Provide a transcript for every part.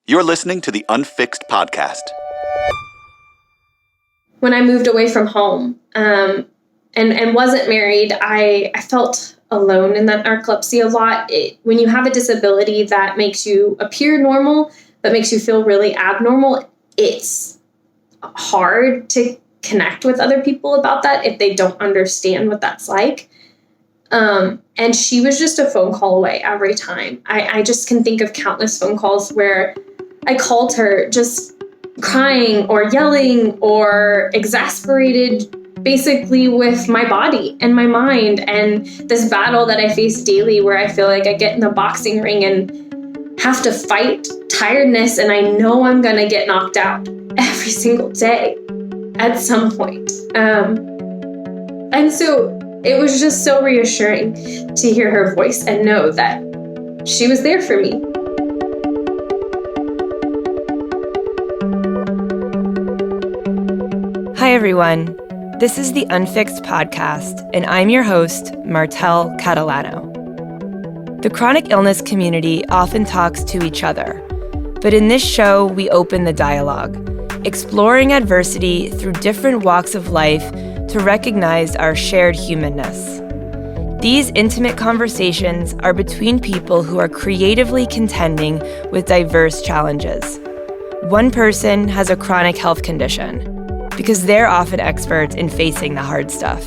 You're listening to the Unfixed podcast. When I moved away from home and wasn't married, I felt alone in that narcolepsy a lot. When you have a disability that makes you appear normal, but makes you feel really abnormal, it's hard to connect with other people about that if they don't understand what that's like. And she was just a phone call away every time. I just can think of countless phone calls where I called her just crying or yelling or exasperated, basically with my body and my mind, and this battle that I face daily where I feel like I get in the boxing ring and have to fight tiredness, and I know I'm going to get knocked out every single day at some point. And so it was just so reassuring to hear her voice and know that she was there for me. Hi, everyone. This is the Unfixed podcast, and I'm your host, Martel Catalano. The chronic illness community often talks to each other, but in this show, we open the dialogue, exploring adversity through different walks of life to recognize our shared humanness. These intimate conversations are between people who are creatively contending with diverse challenges. One person has a chronic health condition, because they're often experts in facing the hard stuff.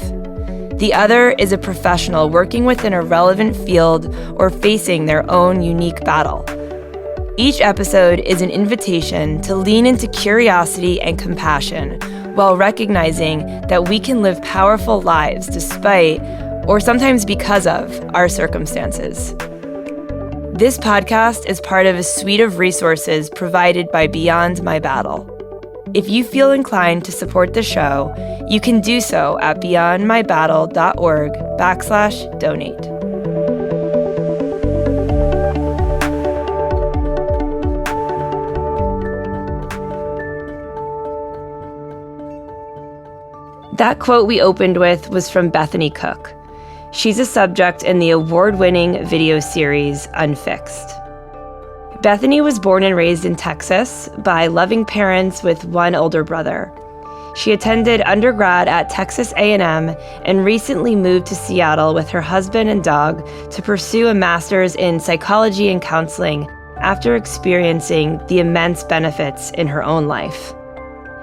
The other is a professional working within a relevant field or facing their own unique battle. Each episode is an invitation to lean into curiosity and compassion while recognizing that we can live powerful lives despite, or sometimes because of, our circumstances. This podcast is part of a suite of resources provided by Beyond My Battle. If you feel inclined to support the show, you can do so at beyondmybattle.org/donate. That quote we opened with was from Bethany Cook. She's a subject in the award-winning video series Unfixed. Bethany was born and raised in Texas by loving parents with one older brother. She attended undergrad at Texas A&M and recently moved to Seattle with her husband and dog to pursue a master's in psychology and counseling after experiencing the immense benefits in her own life.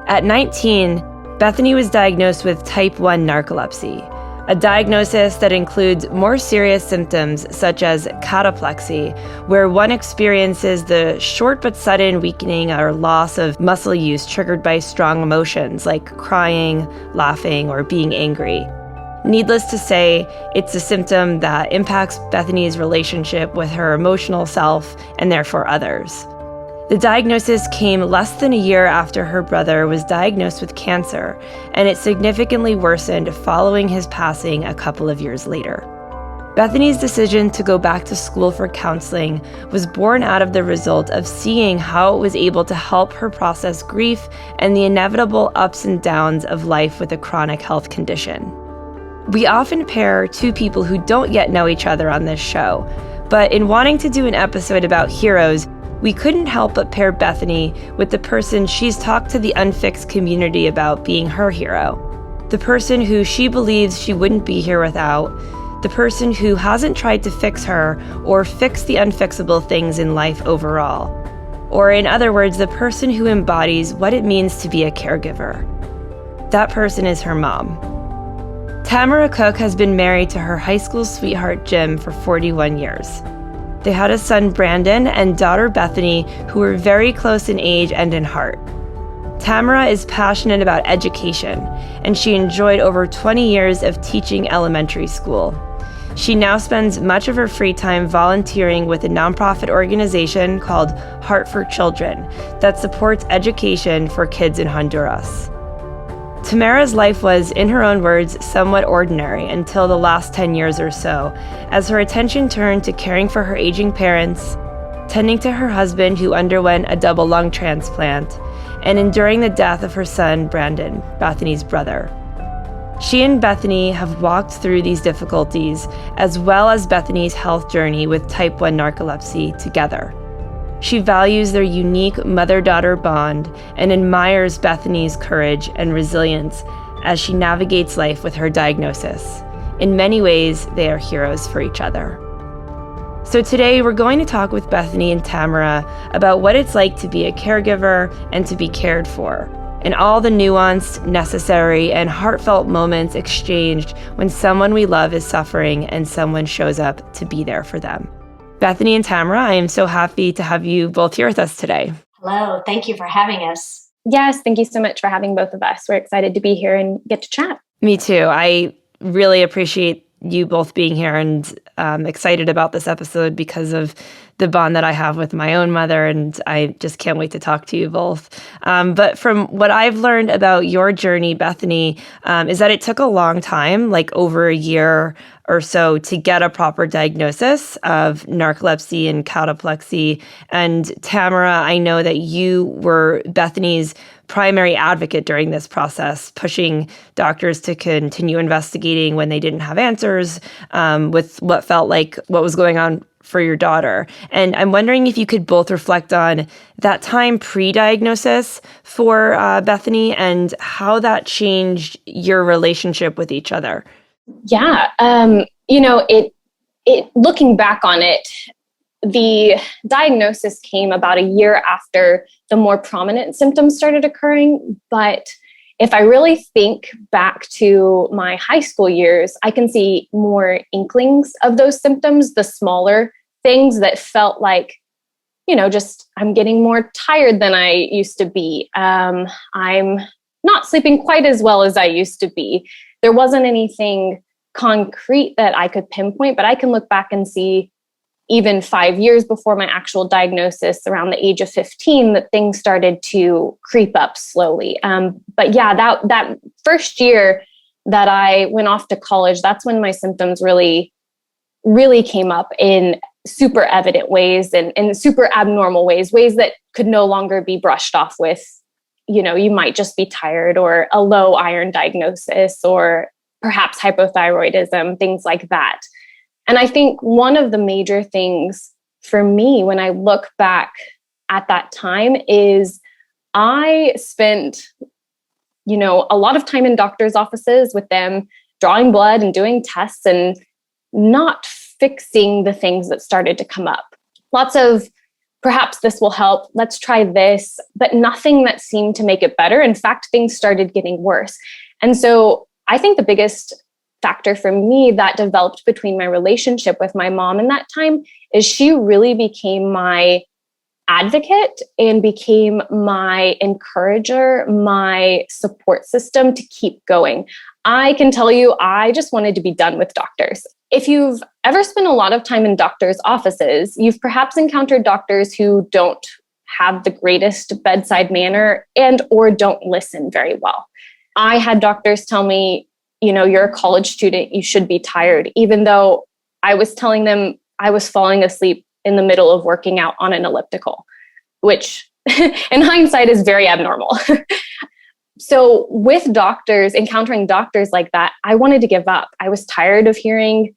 At 19, Bethany was diagnosed with type 1 narcolepsy, a diagnosis that includes more serious symptoms such as cataplexy, where one experiences the short but sudden weakening or loss of muscle use triggered by strong emotions like crying, laughing, or being angry. Needless to say, it's a symptom that impacts Bethany's relationship with her emotional self and therefore others. The diagnosis came less than a year after her brother was diagnosed with cancer, and it significantly worsened following his passing a couple of years later. Bethany's decision to go back to school for counseling was born out of the result of seeing how it was able to help her process grief and the inevitable ups and downs of life with a chronic health condition. We often pair two people who don't yet know each other on this show, but in wanting to do an episode about heroes, we couldn't help but pair Bethany with the person she's talked to the Unfixed community about being her hero, the person who she believes she wouldn't be here without, the person who hasn't tried to fix her or fix the unfixable things in life overall, or in other words, the person who embodies what it means to be a caregiver. That person is her mom. Tamara Cook has been married to her high school sweetheart Jim for 41 years. They had a son, Brandon, and daughter, Bethany, who were very close in age and in heart. Tamara is passionate about education, and she enjoyed over 20 years of teaching elementary school. She now spends much of her free time volunteering with a nonprofit organization called Heart for Children that supports education for kids in Honduras. Tamara's life was, in her own words, somewhat ordinary until the last 10 years or so, as her attention turned to caring for her aging parents, tending to her husband who underwent a double lung transplant, and enduring the death of her son, Brandon, Bethany's brother. She and Bethany have walked through these difficulties, as well as Bethany's health journey with type 1 narcolepsy together. She values their unique mother-daughter bond and admires Bethany's courage and resilience as she navigates life with her diagnosis. In many ways, they are heroes for each other. So today, we're going to talk with Bethany and Tamara about what it's like to be a caregiver and to be cared for, and all the nuanced, necessary, and heartfelt moments exchanged when someone we love is suffering and someone shows up to be there for them. Bethany and Tamara, I am so happy to have you both here with us today. Hello, thank you for having us. Yes, thank you so much for having both of us. We're excited to be here and get to chat. Me too. I really appreciate you both being here and excited about this episode because of the bond that I have with my own mother, and I just can't wait to talk to you both. But from what I've learned about your journey, Bethany, is that it took a long time, like over a year or so, to get a proper diagnosis of narcolepsy and cataplexy. And Tamara, I know that you were Bethany's primary advocate during this process, pushing doctors to continue investigating when they didn't have answers with what felt like what was going on for your daughter. And I'm wondering if you could both reflect on that time pre-diagnosis for Bethany and how that changed your relationship with each other. Yeah, it looking back on it, the diagnosis came about a year after the more prominent symptoms started occurring. But if I really think back to my high school years, I can see more inklings of those symptoms, the smaller things that felt like, just I'm getting more tired than I used to be. I'm not sleeping quite as well as I used to be. There wasn't anything concrete that I could pinpoint, but I can look back and see even 5 years before my actual diagnosis, around the age of 15, that things started to creep up slowly. But yeah, that first year that I went off to college, that's when my symptoms really, really came up in super evident ways and super abnormal ways that could no longer be brushed off with, you might just be tired or a low iron diagnosis or perhaps hypothyroidism, things like that. And I think one of the major things for me when I look back at that time is I spent, a lot of time in doctors' offices with them drawing blood and doing tests and not fixing the things that started to come up. Lots of, perhaps this will help, let's try this, but nothing that seemed to make it better. In fact, things started getting worse. And so I think the biggest factor for me that developed between my relationship with my mom in that time is she really became my advocate and became my encourager, my support system to keep going. I can tell you, I just wanted to be done with doctors. If you've ever spent a lot of time in doctors' offices, you've perhaps encountered doctors who don't have the greatest bedside manner and or don't listen very well. I had doctors tell me, you're a college student, you should be tired, even though I was telling them I was falling asleep in the middle of working out on an elliptical, which in hindsight is very abnormal. So with doctors, encountering doctors like that, I wanted to give up. I was tired of hearing,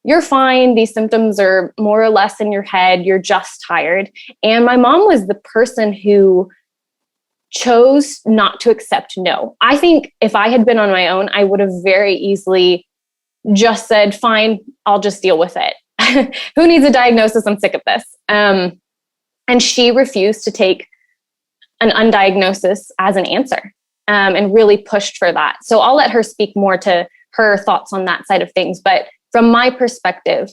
you're fine, these symptoms are more or less in your head, you're just tired. And my mom was the person who chose not to accept no. I think if I had been on my own, I would have very easily just said, fine, I'll just deal with it. Who needs a diagnosis? I'm sick of this. And she refused to take an undiagnosis as an answer and really pushed for that. So I'll let her speak more to her thoughts on that side of things. But from my perspective,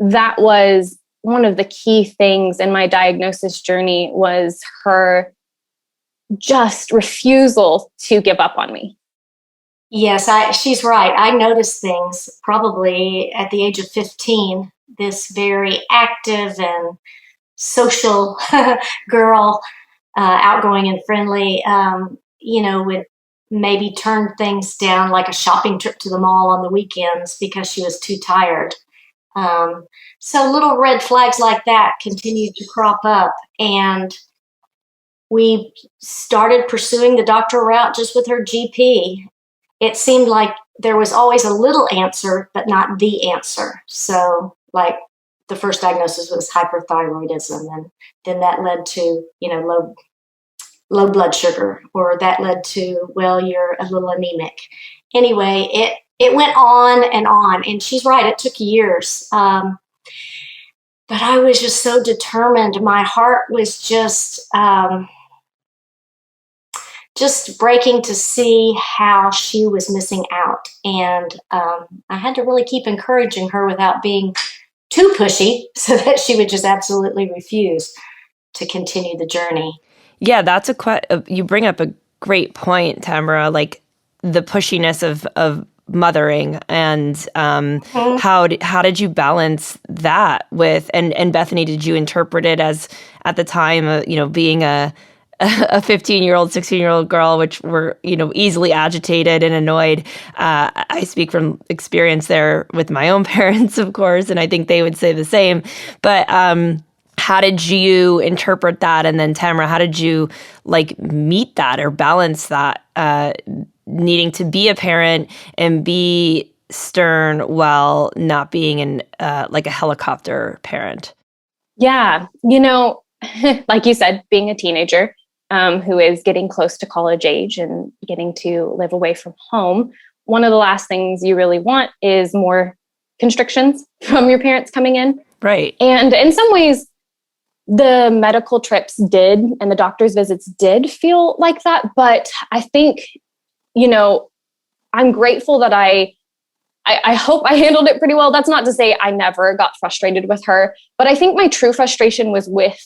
that was one of the key things in my diagnosis journey was her just refusal to give up on me. Yes, she's right. I noticed things probably at the age of 15, this very active and social girl, outgoing and friendly, would maybe turn things down like a shopping trip to the mall on the weekends because she was too tired. So little red flags like that continued to crop up. And we started pursuing the doctor route just with her GP. It seemed like there was always a little answer, but not the answer. So like the first diagnosis was hyperthyroidism, and then that led to, low blood sugar, or that led to, well, you're a little anemic. Anyway, it went on, and she's right, it took years. But I was just so determined. My heart was just breaking to see how she was missing out. And I had to really keep encouraging her without being too pushy, so that she would just absolutely refuse to continue the journey. Yeah, you bring up a great point, Tamara, like the pushiness of mothering, and how did you balance that with, and Bethany, did you interpret it as, at the time, being a 15-year-old, 16-year-old girl, which were, easily agitated and annoyed. I speak from experience there with my own parents, of course, and I think they would say the same. But how did you interpret that? And then, Tamara, how did you meet that or balance that, needing to be a parent and be stern while not being a helicopter parent? Yeah. Like you said, being a teenager, who is getting close to college age and getting to live away from home, one of the last things you really want is more constrictions from your parents coming in. Right. And in some ways, the medical trips did, and the doctor's visits did feel like that. But I think, I'm grateful that I hope I handled it pretty well. That's not to say I never got frustrated with her, but I think my true frustration was with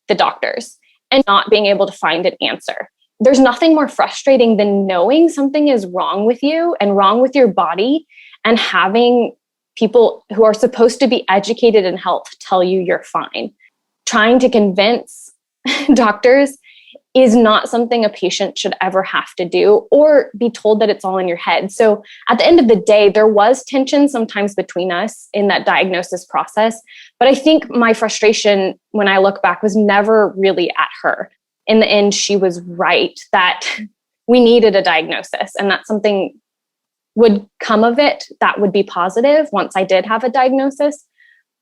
the doctors and not being able to find an answer. There's nothing more frustrating than knowing something is wrong with you and wrong with your body, and having people who are supposed to be educated in health tell you you're fine. Trying to convince doctors is not something a patient should ever have to do, or be told that it's all in your head. So at the end of the day, there was tension sometimes between us in that diagnosis process. But I think my frustration, when I look back, was never really at her. In the end, she was right that we needed a diagnosis, and that something would come of it that would be positive once I did have a diagnosis.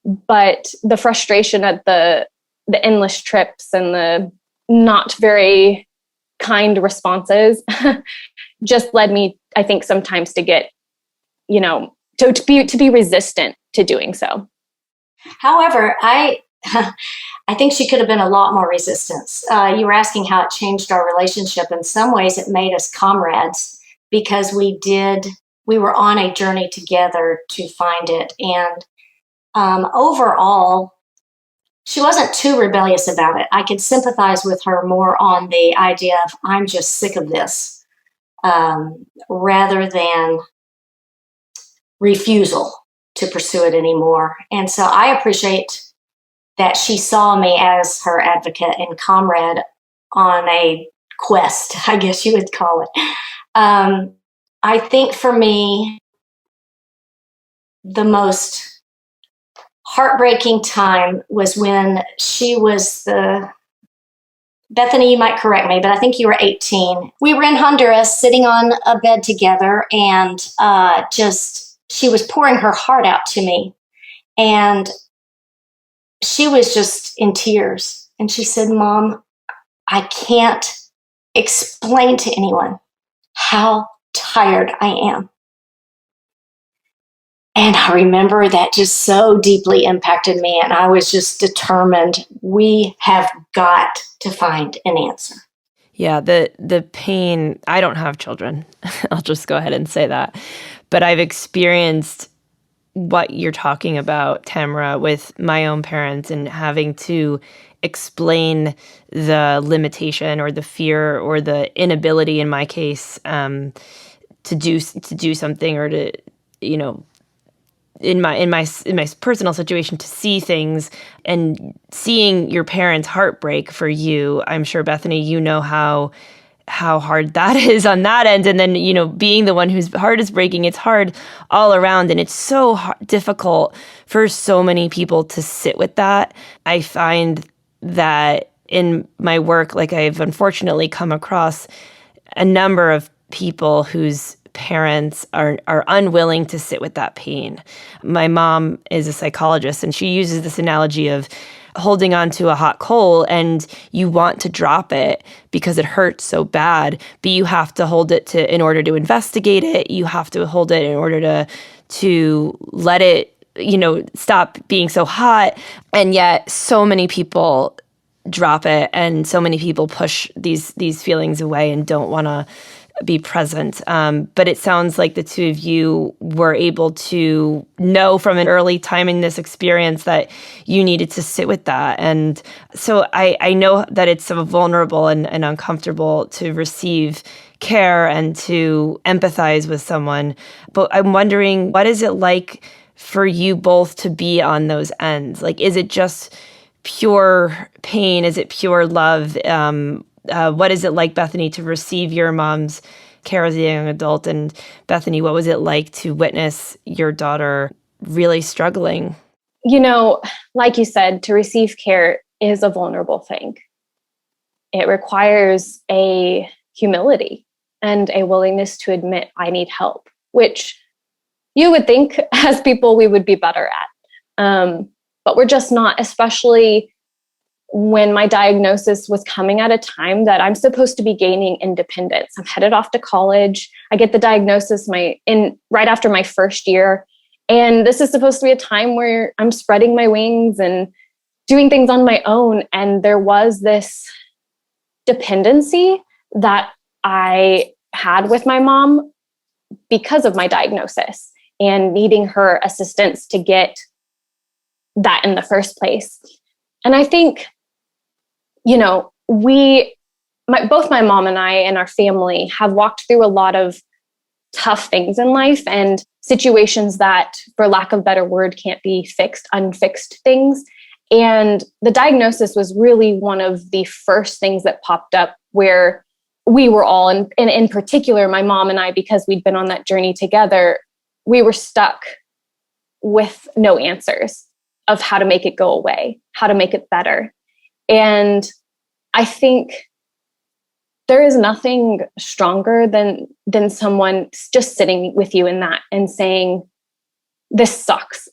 But the frustration at the endless trips and the not very kind responses just led me, I think, sometimes to get, to be resistant to doing so. However, I think she could have been a lot more resistant. You were asking how it changed our relationship. In some ways, it made us comrades, because we were on a journey together to find it. And overall, she wasn't too rebellious about it. I could sympathize with her more on the idea of, I'm just sick of this, rather than refusal to pursue it anymore. And so I appreciate that she saw me as her advocate and comrade on a quest, I guess you would call it. I think for me, the most heartbreaking time was when she was Bethany, you might correct me, but I think you were 18. We were in Honduras sitting on a bed together, and she was pouring her heart out to me. And she was just in tears. And she said, "Mom, I can't explain to anyone how tired I am." And I remember that just so deeply impacted me. And I was just determined, we have got to find an answer. Yeah, the pain, I don't have children. I'll just go ahead and say that. But I've experienced what you're talking about, Tamara, with my own parents, and having to explain the limitation or the fear or the inability, in my case, to do something, or to, in my personal situation, to see things, and seeing your parents' heartbreak for you. I'm sure, Bethany, how hard that is on that end. And then, being the one whose heart is breaking, it's hard all around. And it's so difficult for so many people to sit with that. I find that in my work, I've unfortunately come across a number of people whose parents are unwilling to sit with that pain. My mom is a psychologist, and she uses this analogy of holding on to a hot coal, and you want to drop it because it hurts so bad, but you have to hold it in order to investigate it. You have to hold it in order to let it, stop being so hot. And yet so many people drop it, and so many people push these feelings away and don't want to be present. But it sounds like the two of you were able to know from an early time in this experience that you needed to sit with that. And so I know that it's so vulnerable and uncomfortable to receive care and to empathize with someone. But I'm wondering, what is it like for you both to be on those ends? Like, is it just pure pain? Is it pure love? What is it like, Bethany, to receive your mom's care as a young adult? And Bethany, what was it like to witness your daughter really struggling? Like you said, to receive care is a vulnerable thing. It requires a humility and a willingness to admit I need help, which you would think as people we would be better at. But we're just not, especially when my diagnosis was coming at a time that I'm supposed to be gaining independence. I'm headed off to college. I get the diagnosis right after my first year. And this is supposed to be a time where I'm spreading my wings and doing things on my own. And there was this dependency that I had with my mom because of my diagnosis and needing her assistance to get that in the first place. And I think, both my mom and I and our family have walked through a lot of tough things in life and situations that, for lack of a better word, can't be fixed, unfixed things. And the diagnosis was really one of the first things that popped up where we were all, and in particular, my mom and I, because we'd been on that journey together, we were stuck with no answers of how to make it go away, how to make it better. And I think there is nothing stronger than someone just sitting with you in that and saying, this sucks,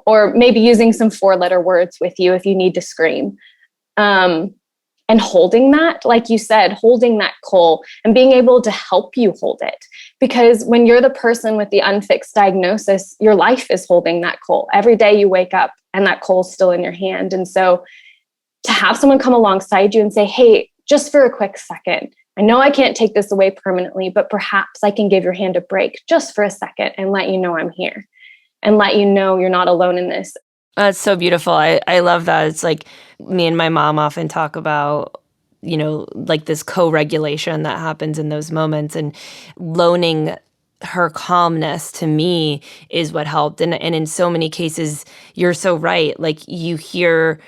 or maybe using some 4-letter words with you if you need to scream. And holding that, like you said, holding that coal and being able to help you hold it. Because when you're the person with the unfixed diagnosis, your life is holding that coal. Every day you wake up and that coal's still in your hand. And so to have someone come alongside you and say, hey, just for a quick second, I know I can't take this away permanently, but perhaps I can give your hand a break just for a second and let you know I'm here and let you know you're not alone in this. That's so beautiful. I love that. It's like me and my mom often talk about, like this co-regulation that happens in those moments, and loaning her calmness to me is what helped. And in so many cases, you're so right. Like, you hear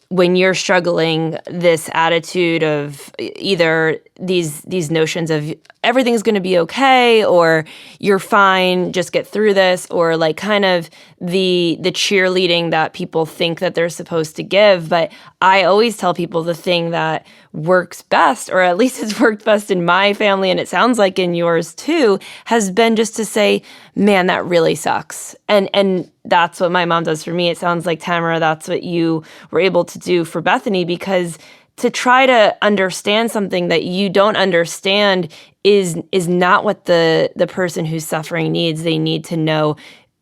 when you're struggling this attitude of either these notions of everything's going to be okay, or you're fine, just get through this, or like kind of the cheerleading that people think that they're supposed to give. But I always tell people the thing that works best, or at least it's worked best in my family, and it sounds like in yours too, has been just to say, man, that really sucks. And that's what my mom does for me. It sounds like, Tamara, that's what you were able to do for Bethany, because to try to understand something that you don't understand is not what the person who's suffering needs. They need to know,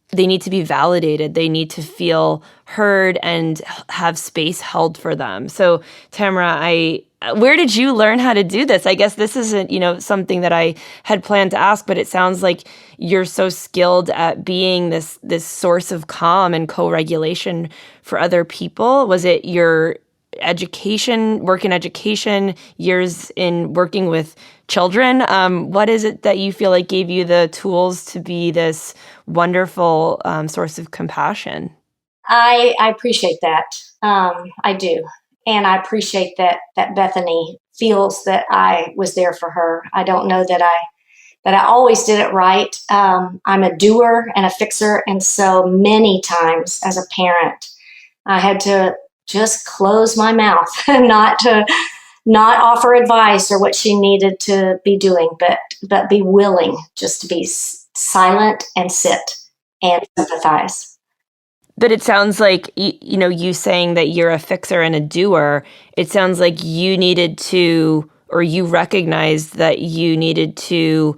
they need to be validated. They need to feel heard and have space held for them. So, Tamara, where did you learn how to do this? I guess this isn't, something that I had planned to ask, but it sounds like you're so skilled at being this source of calm and co-regulation for other people. Was it your work in education, years in working with children? What is it that you feel like gave you the tools to be this wonderful source of compassion? I appreciate that. I do. And I appreciate that Bethany feels that I was there for her. I don't know that I always did it right. I'm a doer and a fixer. And so many times as a parent, I had to just close my mouth and not to not offer advice or what she needed to be doing, but be willing just to be silent and sit and sympathize. But it sounds like, you saying that you're a fixer and a doer, it sounds like you needed to, or you recognized that you needed to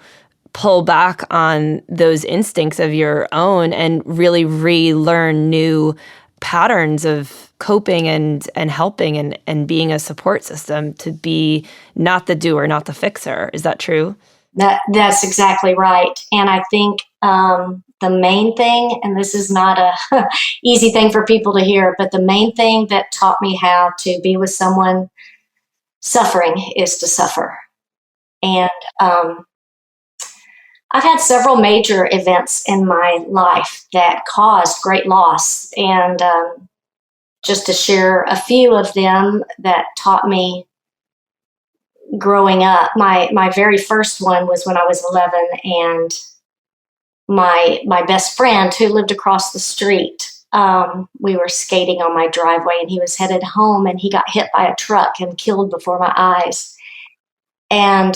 pull back on those instincts of your own and really relearn new patterns of coping and helping and being a support system to be not the doer, not the fixer. Is that true? That's exactly right. And I think the main thing, and this is not a easy thing for people to hear, but the main thing that taught me how to be with someone suffering is to suffer. And I've had several major events in my life that caused great loss. And just to share a few of them that taught me growing up, my very first one was when I was 11, and my best friend who lived across the street, we were skating on my driveway, and he was headed home, and he got hit by a truck and killed before my eyes. And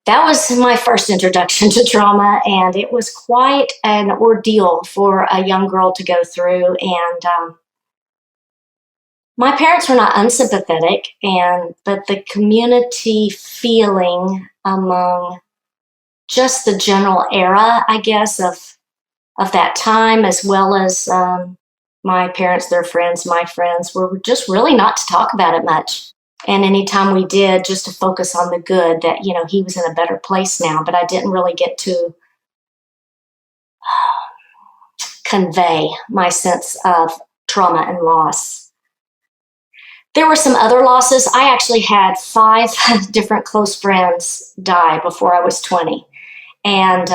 that was my first introduction to trauma, and it was quite an ordeal for a young girl to go through. And my parents were not unsympathetic, but the community feeling among just the general era, I guess, of that time, as well as my parents, their friends, my friends, were just really not to talk about it much. And anytime we did, just to focus on the good, that, he was in a better place now, but I didn't really get to convey my sense of trauma and loss. There were some other losses. I actually had 5 different close friends die before I was 20. And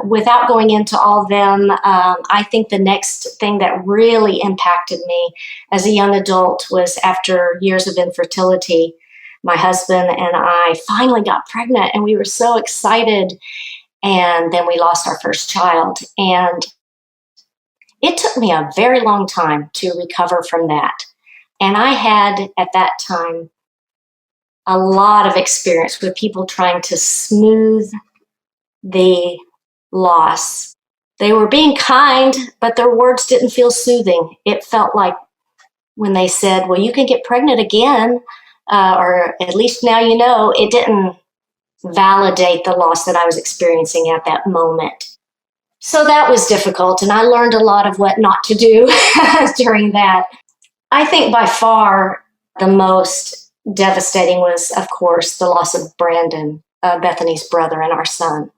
without going into all of them, I think the next thing that really impacted me as a young adult was after years of infertility. My husband and I finally got pregnant, and we were so excited. And then we lost our first child. And it took me a very long time to recover from that. And I had, at that time, a lot of experience with people trying to smooth the loss. They were being kind, but their words didn't feel soothing. It felt like when they said, well, you can get pregnant again, or at least now you know, it didn't validate the loss that I was experiencing at that moment. So that was difficult, and I learned a lot of what not to do during that. I think by far the most devastating was, of course, the loss of Brandon, Bethany's brother and our son.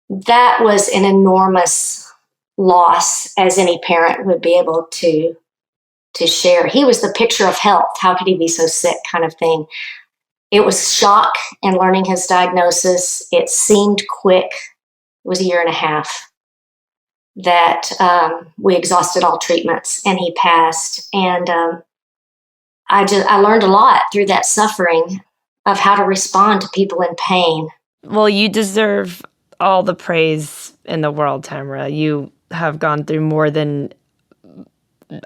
That was an enormous loss, as any parent would be able to share. He was the picture of health. How could he be so sick, kind of thing. It was shock in learning his diagnosis. It seemed quick. It was 1.5 years that we exhausted all treatments, and he passed. And I learned a lot through that suffering of how to respond to people in pain. Well, you deserve all the praise in the world, Tamara. You have gone through more than,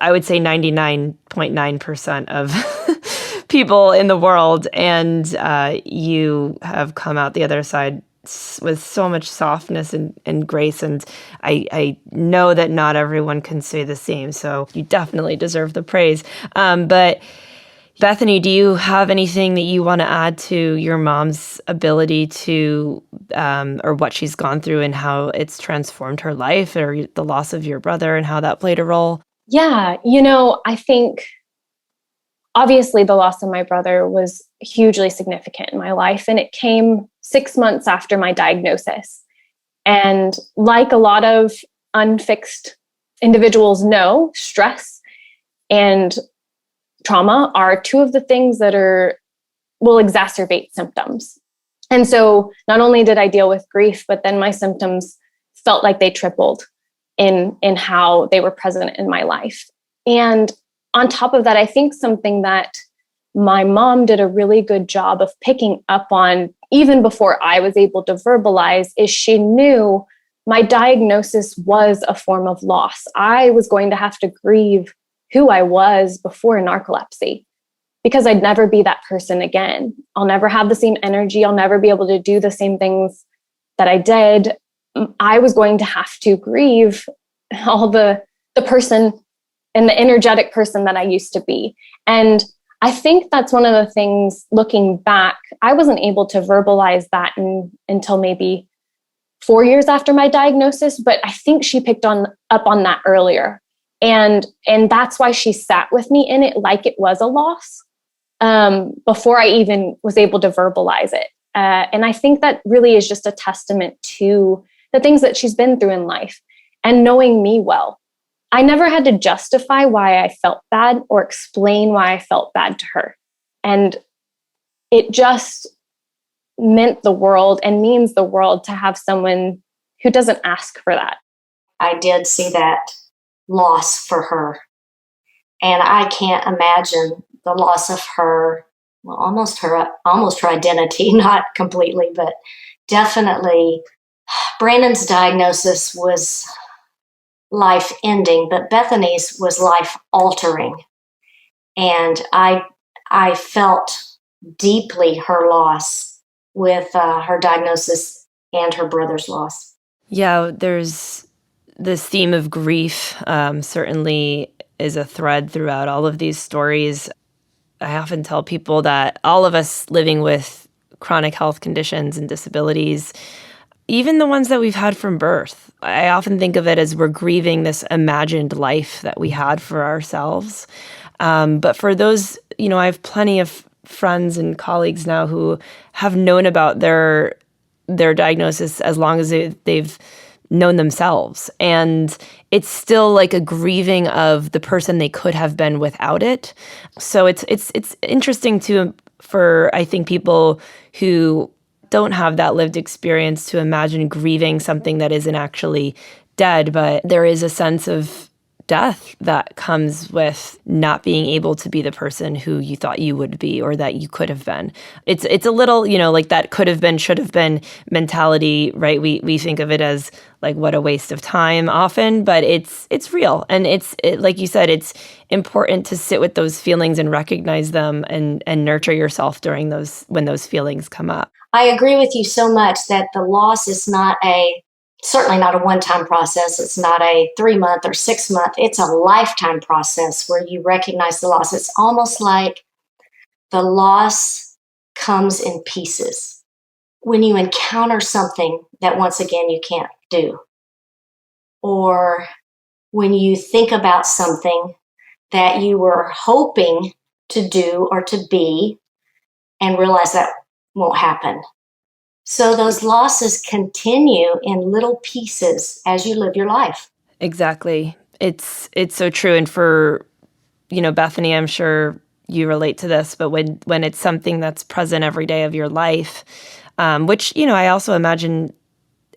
I would say, 99.9% of people in the world, and you have come out the other side with so much softness and grace, and I know that not everyone can say the same, so you definitely deserve the praise. But Bethany, do you have anything that you want to add to your mom's ability to, or what she's gone through and how it's transformed her life, or the loss of your brother and how that played a role? Yeah, I think obviously the loss of my brother was hugely significant in my life, and it came 6 months after my diagnosis. And like a lot of unfixed individuals know, stress and trauma are 2 of the things that will exacerbate symptoms. And so not only did I deal with grief, but then my symptoms felt like they tripled in how they were present in my life. And on top of that, I think something that my mom did a really good job of picking up on, even before I was able to verbalize, is she knew my diagnosis was a form of loss. I was going to have to grieve who I was before narcolepsy, because I'd never be that person again. I'll never have the same energy. I'll never be able to do the same things that I did. I was going to have to grieve all the person and the energetic person that I used to be. And I think that's one of the things, looking back, I wasn't able to verbalize that until maybe 4 years after my diagnosis, but I think she picked up on that earlier. And that's why she sat with me in it like it was a loss, before I even was able to verbalize it. And I think that really is just a testament to the things that she's been through in life and knowing me well. I never had to justify why I felt bad or explain why I felt bad to her. And it just meant the world and means the world to have someone who doesn't ask for that. I did see that loss for her. And I can't imagine the loss of her, well, almost her identity, not completely, but definitely. Brandon's diagnosis was life-ending, but Bethany's was life-altering. And I felt deeply her loss with her diagnosis and her brother's loss. Yeah, there's this theme of grief certainly is a thread throughout all of these stories. I often tell people that all of us living with chronic health conditions and disabilities, even the ones that we've had from birth, I often think of it as we're grieving this imagined life that we had for ourselves. But for those, I have plenty of friends and colleagues now who have known about their diagnosis as long as they've known themselves. And it's still like a grieving of the person they could have been without it. So it's interesting for I think people who don't have that lived experience to imagine grieving something that isn't actually dead, but there is a sense of death that comes with not being able to be the person who you thought you would be or that you could have been. It's a little, like that could have been, should have been mentality, right? We think of it as like, what a waste of time often, but it's real. And it's like you said, it's important to sit with those feelings and recognize them and nurture yourself during when those feelings come up. I agree with you so much that the loss is certainly not a one-time process. It's not a 3-month or 6-month. It's a lifetime process where you recognize the loss. It's almost like the loss comes in pieces. When you encounter something that, once again, you can't do, or when you think about something that you were hoping to do or to be and realize that won't happen. So those losses continue in little pieces as you live your life. Exactly. It's so true. And for, Bethany, I'm sure you relate to this, but when it's something that's present every day of your life, which, I also imagine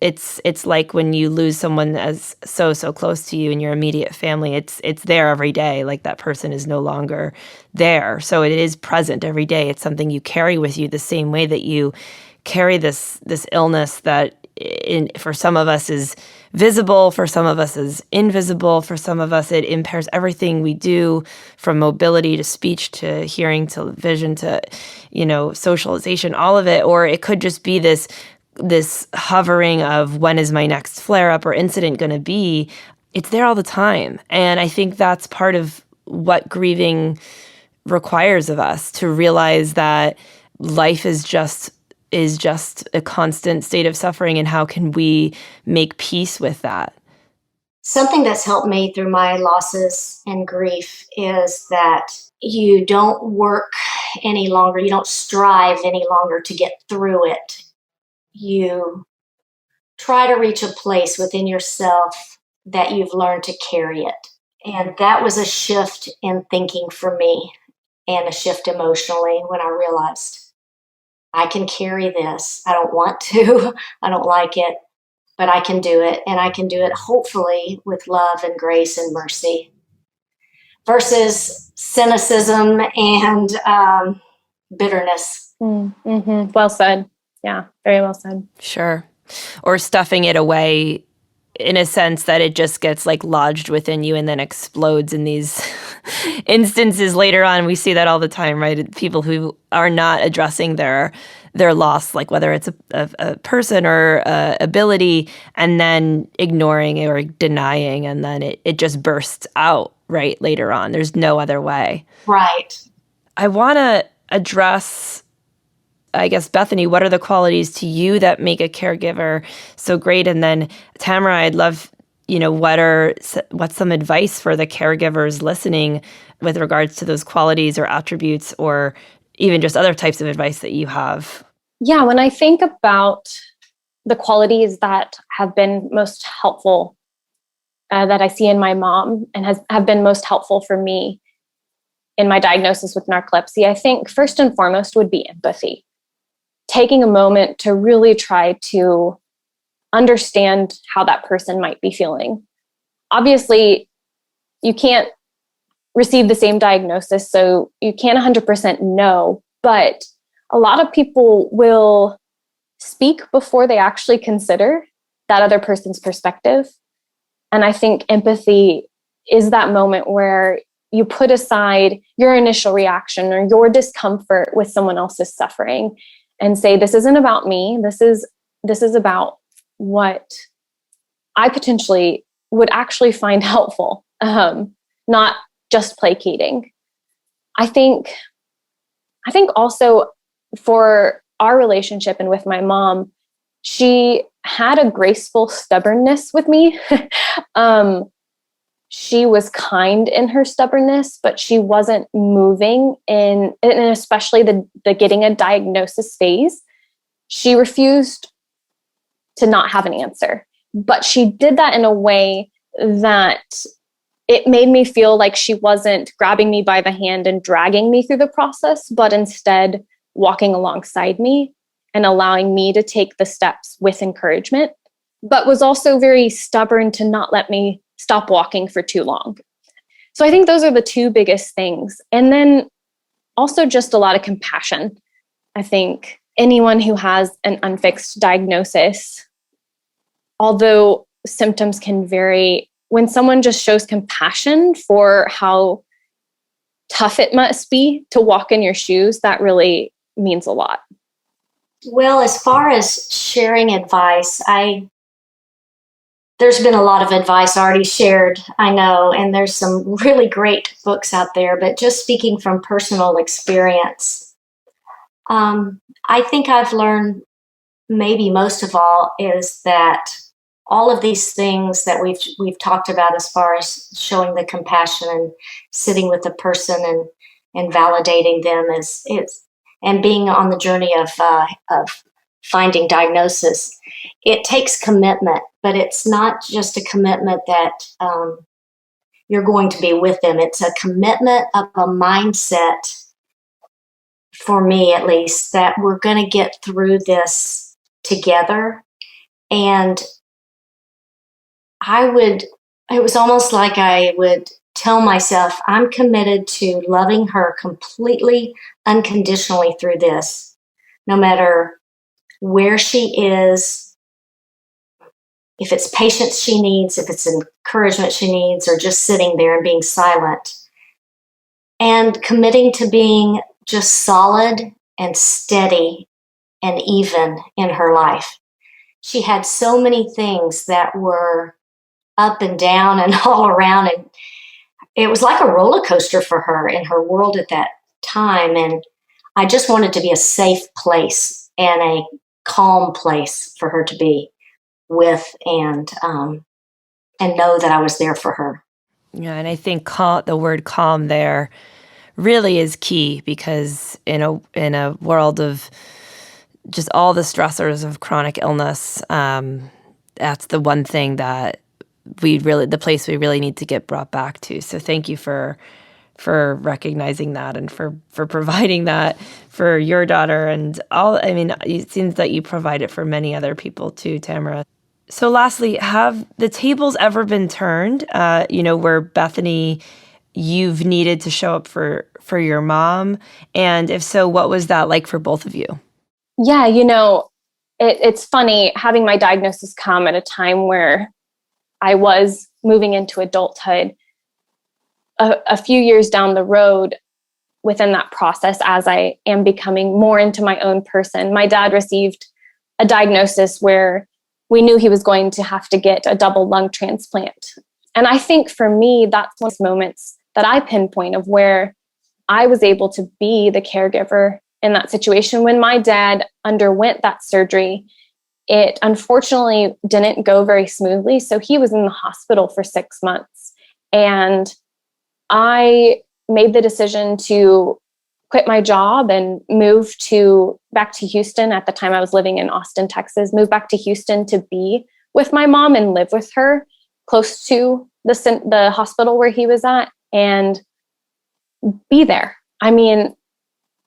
it's like when you lose someone as so close to you in your immediate family, it's there every day. Like that person is no longer there. So it is present every day. It's something you carry with you the same way that you carry this illness that for some of us is visible, for some of us is invisible, for some of us it impairs everything we do, from mobility to speech to hearing to vision to, socialization, all of it. Or it could just be this hovering of when is my next flare-up or incident going to be. It's there all the time. And I think that's part of what grieving requires of us, to realize that life is just a constant state of suffering, and how can we make peace with that? Something that's helped me through my losses and grief is that you don't work any longer, you don't strive any longer to get through it. You try to reach a place within yourself that you've learned to carry it. And that was a shift in thinking for me, and a shift emotionally when I realized I can carry this. I don't want to. I don't like it, but I can do it. And I can do it hopefully with love and grace and mercy versus cynicism and bitterness. Mm-hmm. Well said. Yeah, very well said. Sure. Or stuffing it away in a sense that it just gets like lodged within you and then explodes in these instances later on. We see that all the time, right? People who are not addressing their loss, like whether it's a person or ability, and then ignoring it or denying, and then it just bursts out right later on. There's no other way. Right. I want to address, I guess, Bethany, what are the qualities to you that make a caregiver so great? And then Tamara, I'd love, what's some advice for the caregivers listening with regards to those qualities or attributes, or even just other types of advice that you have? Yeah, when I think about the qualities that have been most helpful, that I see in my mom and have been most helpful for me in my diagnosis with narcolepsy, I think first and foremost would be empathy. Taking a moment to really try to understand how that person might be feeling. Obviously, you can't receive the same diagnosis, so you can't 100% know, but a lot of people will speak before they actually consider that other person's perspective. And I think empathy is that moment where you put aside your initial reaction or your discomfort with someone else's suffering and say, this isn't about me. This is about what I potentially would actually find helpful, not just placating. I think also for our relationship and with my mom, she had a graceful stubbornness with me. She was kind in her stubbornness, but she wasn't moving and especially the getting a diagnosis phase. She refused to not have an answer, but she did that in a way that it made me feel like she wasn't grabbing me by the hand and dragging me through the process, but instead walking alongside me and allowing me to take the steps with encouragement, but was also very stubborn to not let me stop walking for too long. So I think those are the two biggest things. And then also just a lot of compassion. I think anyone who has an unfixed diagnosis, although symptoms can vary, when someone just shows compassion for how tough it must be to walk in your shoes, that really means a lot. Well, as far as sharing advice, there's been a lot of advice already shared, I know, and there's some really great books out there, but just speaking from personal experience, I think I've learned maybe most of all is that all of these things that we've talked about as far as showing the compassion and sitting with the person and validating them is and being on the journey of finding diagnosis, it takes commitment, but it's not just a commitment that you're going to be with them. It's a commitment of a mindset, for me at least, that we're going to get through this together. And it was almost like I would tell myself, I'm committed to loving her completely, unconditionally through this, no matter where she is, if it's patience she needs, if it's encouragement she needs, or just sitting there and being silent. And committing to being just solid and steady and even in her life. She had so many things that were up and down and all around, and it was like a roller coaster for her in her world at that time. And I just wanted to be a safe place and a calm place for her to be with, and know that I was there for her. Yeah, and I think the word calm there really is key, because in a world of just all the stressors of chronic illness, that's the one thing that the place we really need to get brought back to. So thank you for recognizing that and for providing that for your daughter and all. I mean, it seems that you provide it for many other people too, Tamara. So lastly, have the tables ever been turned, where Bethany, you've needed to show up for your mom? And if so, what was that like for both of you? Yeah, it's funny having my diagnosis come at a time where I was moving into adulthood, a few years down the road within that process, as I am becoming more into my own person, my dad received a diagnosis where we knew he was going to have to get a double lung transplant. And I think for me, that's one of those moments that I pinpoint of where I was able to be the caregiver in that situation. When my dad underwent that surgery, it unfortunately didn't go very smoothly. So he was in the hospital for 6 months. And I made the decision to quit my job and move back to Houston. At the time I was living in Austin, Texas, moved back to Houston to be with my mom and live with her close to the hospital where he was at and be there. I mean,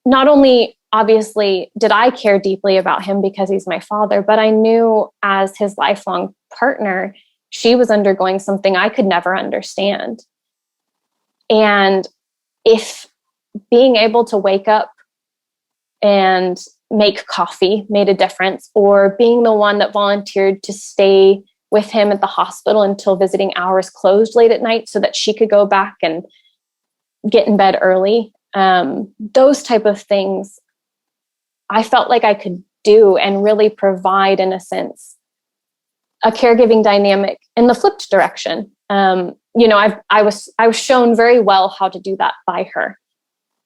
not only obviously did I care deeply about him because he's my father, but I knew as his lifelong partner, she was undergoing something I could never understand. And if being able to wake up and make coffee made a difference, or being the one that volunteered to stay with him at the hospital until visiting hours closed late at night so that she could go back and get in bed early, those type of things I felt like I could do and really provide, in a sense, a caregiving dynamic in the flipped direction. I was shown very well how to do that by her.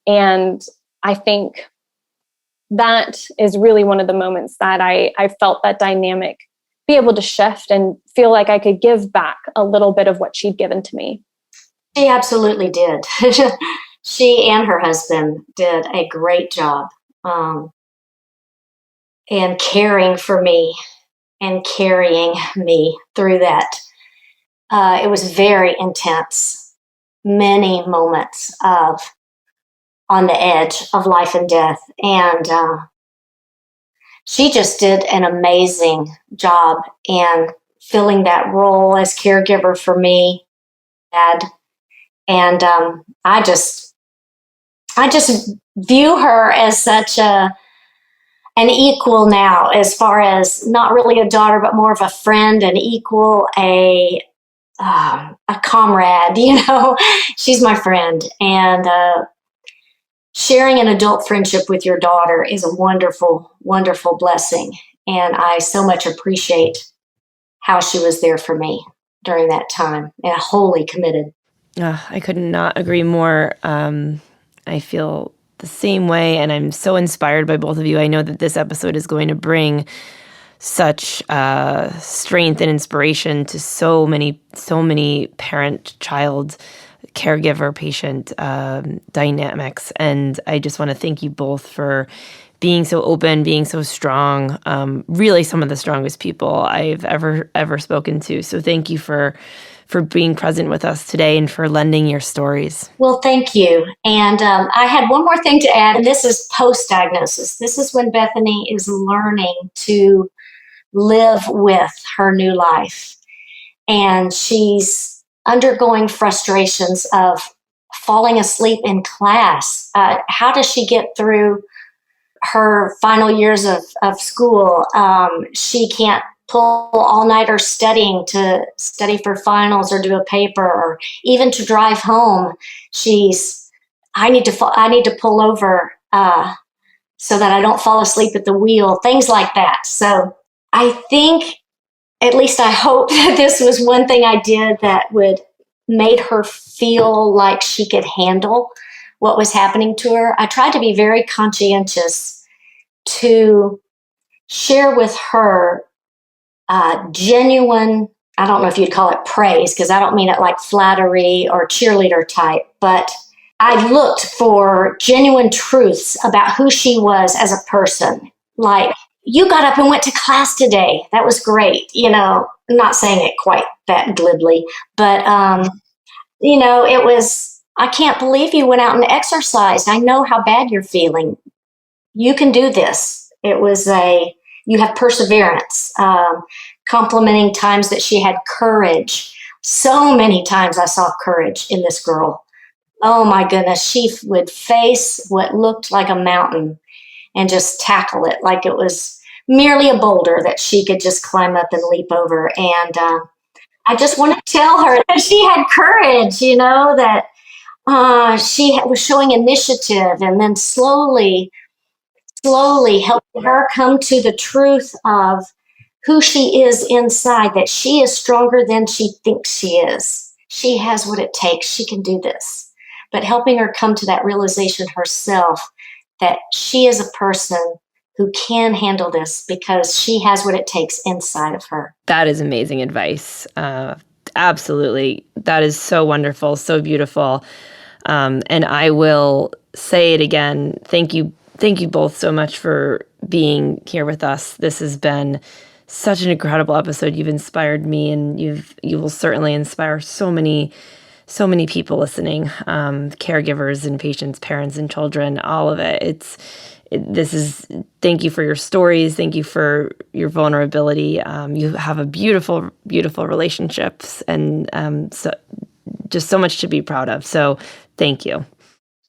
And I think that is really one of the moments that I felt that dynamic be able to shift and feel like I could give back a little bit of what she'd given to me. She absolutely did. She and her husband did a great job in caring for me and carrying me through that. It was very intense. Many moments of on the edge of life and death. And she just did an amazing job in filling that role as caregiver for me. And I just view her as such an equal now, as far as not really a daughter, but more of a friend, an equal, a comrade. She's my friend. And sharing an adult friendship with your daughter is a wonderful, wonderful blessing. And I so much appreciate how she was there for me during that time and wholly committed. I could not agree more. I feel the same way, and I'm so inspired by both of you. I know that this episode is going to bring such strength and inspiration to so many parent-child, caregiver-patient dynamics. And I just want to thank you both for being so open, being so strong, really some of the strongest people I've ever spoken to. So thank you for being present with us today and for lending your stories. Well, thank you. And I had one more thing to add, and this is post-diagnosis. This is when Bethany is learning to live with her new life. And she's undergoing frustrations of falling asleep in class. How does she get through her final years of school? She can't pull all-nighters studying to study for finals or do a paper, or even to drive home. I need to pull over so that I don't fall asleep at the wheel, things like that. So I think, at least I hope, that this was one thing I did that made her feel like she could handle what was happening to her. I tried to be very conscientious to share with her genuine, I don't know if you'd call it praise, because I don't mean it like flattery or cheerleader type, but I looked for genuine truths about who she was as a person. Like, you got up and went to class today. That was great. I'm not saying it quite that glibly, but, it was, I can't believe you went out and exercised. I know how bad you're feeling. You can do this. It was you have perseverance, complimenting times that she had courage. So many times I saw courage in this girl. Oh my goodness. She would face what looked like a mountain and just tackle it like it was merely a boulder that she could just climb up and leap over. And I just want to tell her that she had courage, you know, that she was showing initiative, and then slowly helping her come to the truth of who she is inside, that she is stronger than she thinks she is. She has what it takes. She can do this. But helping her come to that realization herself that she is a person who can handle this because she has what it takes inside of her. That is amazing advice. Absolutely. That is so wonderful, so beautiful. And I will say it again. Thank you both so much for being here with us. This has been such an incredible episode. You've inspired me, and you will certainly inspire so many people listening, caregivers and patients, parents and children, all of it. Thank you for your stories. Thank you for your vulnerability. You have a beautiful, beautiful relationships, and so just so much to be proud of. So thank you.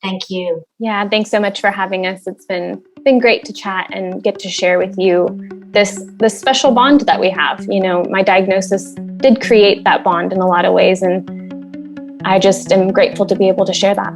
Thank you. Yeah, thanks so much for having us. It's been great to chat and get to share with you this special bond that we have. You know, my diagnosis did create that bond in a lot of ways, and I just am grateful to be able to share that.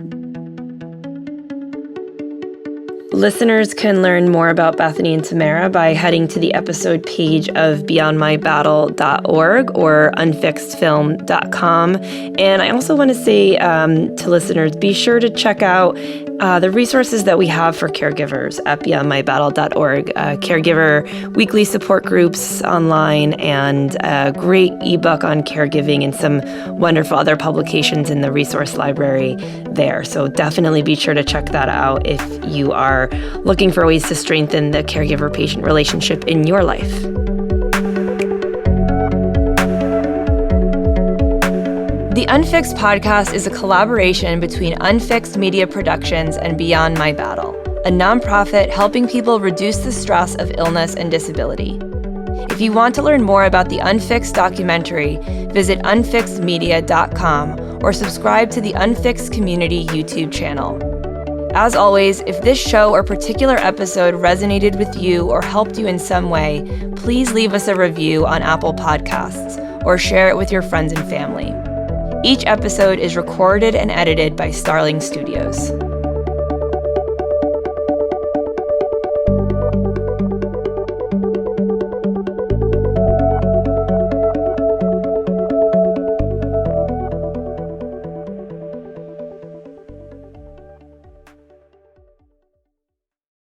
Listeners can learn more about Bethany and Tamara by heading to the episode page of beyondmybattle.org or unfixedfilm.com. And I also want to say to listeners, be sure to check out the resources that we have for caregivers at beyondmybattle.org. Caregiver weekly support groups online, and a great ebook on caregiving, and some wonderful other publications in the resource library there. So definitely be sure to check that out if you are looking for ways to strengthen the caregiver-patient relationship in your life. The Unfixed podcast is a collaboration between Unfixed Media Productions and Beyond My Battle, a nonprofit helping people reduce the stress of illness and disability. If you want to learn more about the Unfixed documentary, visit unfixedmedia.com or subscribe to the Unfixed Community YouTube channel. As always, if this show or particular episode resonated with you or helped you in some way, please leave us a review on Apple Podcasts or share it with your friends and family. Each episode is recorded and edited by Starling Studios.